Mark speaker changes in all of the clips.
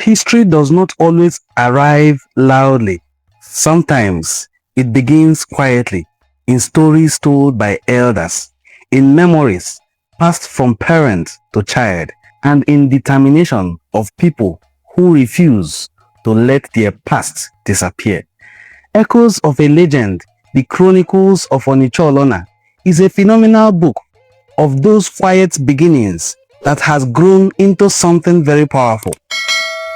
Speaker 1: History does not always arrive loudly. Sometimes it begins quietly, in stories told by elders, in memories passed from parent to child, and in determination of people who refuse to let their past disappear. Echoes of a Legend, The Chronicles of Onicha-Olona, is a phenomenal book of those quiet beginnings that has grown into something very powerful.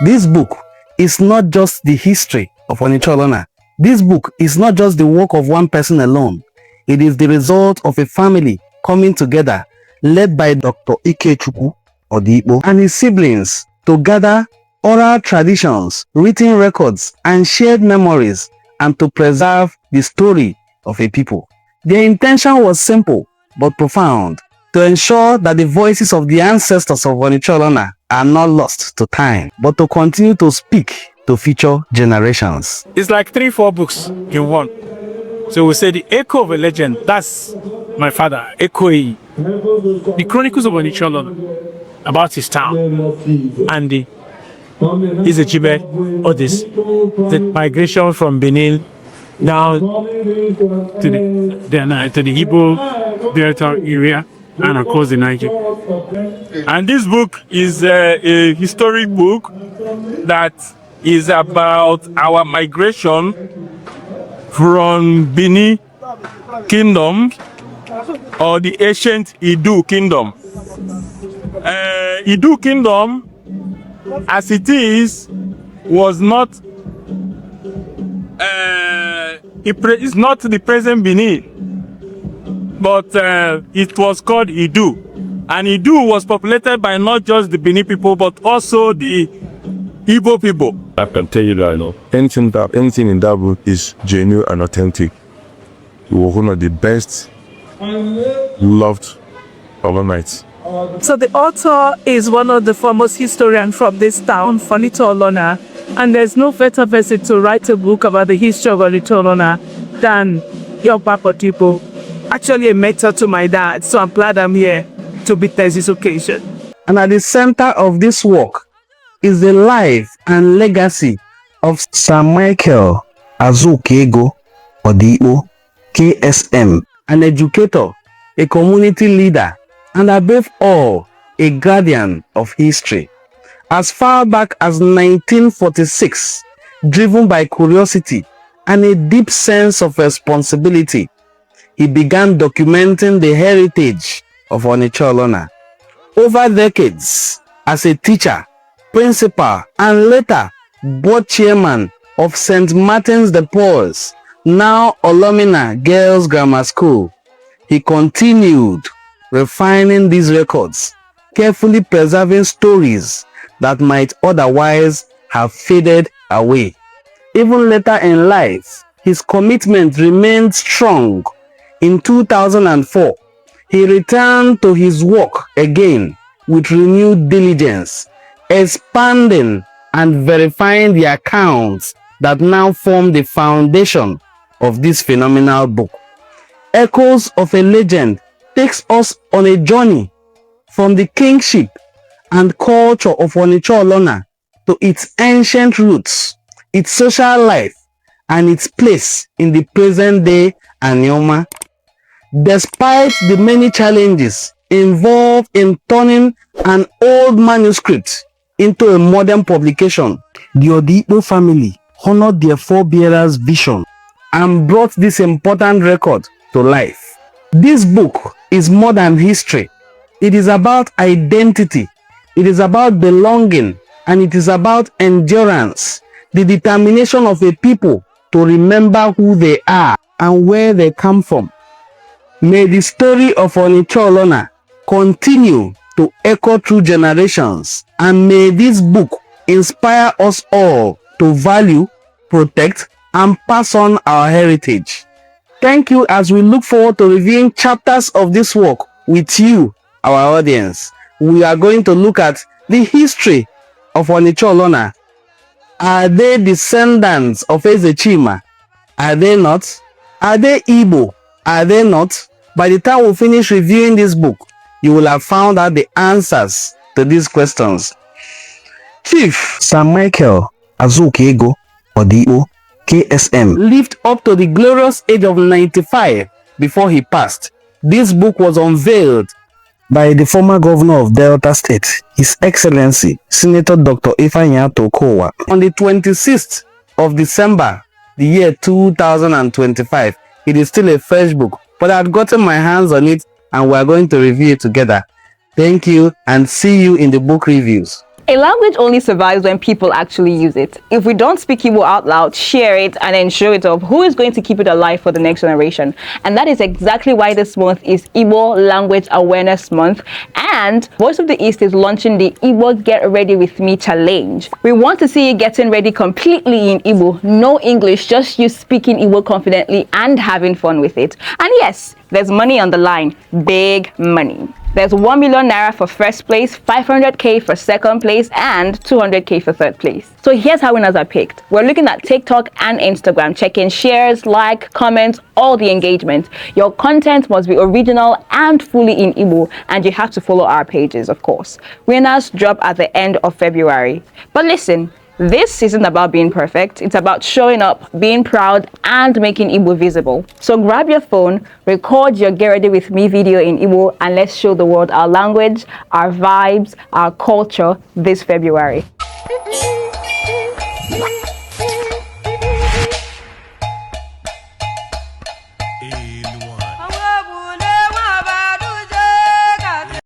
Speaker 1: This book is not just the history of Onicha-Olona. This book is not just the work of one person alone. It is the result of a family coming together, led by Dr. Ikechukwu Odikpo and his siblings, to gather oral traditions, written records, and shared memories, and to preserve the story of a people. Their intention was simple but profound: to ensure that the voices of the ancestors of Onicha-Olona are not lost to time, but to continue to speak to future generations.
Speaker 2: It's like 3-4 books in one. So we say the Echo of a Legend, that's my father, Ekoyi. The Chronicles of Onicha-Olona, about his town, and his achievement, all this, the migration from Benin down to the Igbo territory area and across the Niger. And this book is a historic book that is about our migration from Benin Kingdom, or the ancient Idu Kingdom. Idu Kingdom, as it is, was not it's not the present Benin, but it was called Idu. And Idu was populated by not just the Benin people, but also the Igbo people.
Speaker 3: I can tell you that, anything in that book is genuine and authentic. It was one of the best loved Olonites.
Speaker 4: So the author is one of the foremost historians from this town, Onicha-Olona, and there's no better person to write a book about the history of Onicha-Olona than your Papa Odikpo. Actually a mentor to my dad, so I'm glad I'm here to witness this occasion.
Speaker 1: And at the center of this work is the life and legacy of Sir Michael Azukaego Odikpo, KSM, an educator, a community leader, and above all, a guardian of history. As far back as 1946, driven by curiosity and a deep sense of responsibility, he began documenting the heritage of Onicha-Olona. Over decades, as a teacher, principal, and later board chairman of St. Martin's de Porres, now Olomina Girls Grammar School, he continued refining these records, carefully preserving stories that might otherwise have faded away. Even later in life, his commitment remained strong. In 2004, he returned to his work again with renewed diligence, expanding and verifying the accounts that now form the foundation of this phenomenal book. Echoes of a Legend takes us on a journey from the kingship and culture of Onicha-Olona to its ancient roots, its social life, and its place in the present day Anioma. Despite the many challenges involved in turning an old manuscript into a modern publication, the Odikpo family honored their forebearers' vision and brought this important record to life. This book is more than history. It is about identity, it is about belonging, and it is about endurance, the determination of a people to remember who they are and where they come from. May the story of Onicha-Olona continue to echo through generations, and may this book inspire us all to value, protect, and pass on our heritage. Thank you as we look forward to reviewing chapters of this work with you, our audience. We are going to look at the history of Onicha-Olona. Are they descendants of Ezechima? Are they not? Are they Igbo? Are they not? By the time we finish reviewing this book, you will have found out the answers to these questions. Chief Sir Michael Azukaego Odikpo, KSM, lived up to the glorious age of 95 before he passed. This book was unveiled by the former governor of Delta State, His Excellency Senator Dr. Ifeanyi Tokowa, on the 26th of December, the year 2025. It is still a fresh book, but I had gotten my hands on it and we are going to review it together. Thank you and see you in the book reviews.
Speaker 5: A language only survives when people actually use it. If we don't speak Igbo out loud, share it, and then show it off, who is going to keep it alive for the next generation? And that is exactly why this month is Igbo Language Awareness Month. And Voice of the East is launching the Igbo Get Ready With Me Challenge. We want to see you getting ready completely in Igbo. No English, just you speaking Igbo confidently and having fun with it. And yes, there's money on the line. Big money. There's 1 million naira for first place, 500k for second place, and 200k for third place. So here's how winners are picked. We're looking at TikTok and Instagram. Check in shares, like, comments, all the engagement. Your content must be original and fully in Igbo, and you have to follow our pages, of course. Winners drop at the end of February. But listen, this isn't about being perfect. It's about showing up, being proud, and making Igbo visible. So grab your phone, record your Get Ready With Me video in Igbo, and let's show the world our language, our vibes, our culture this February.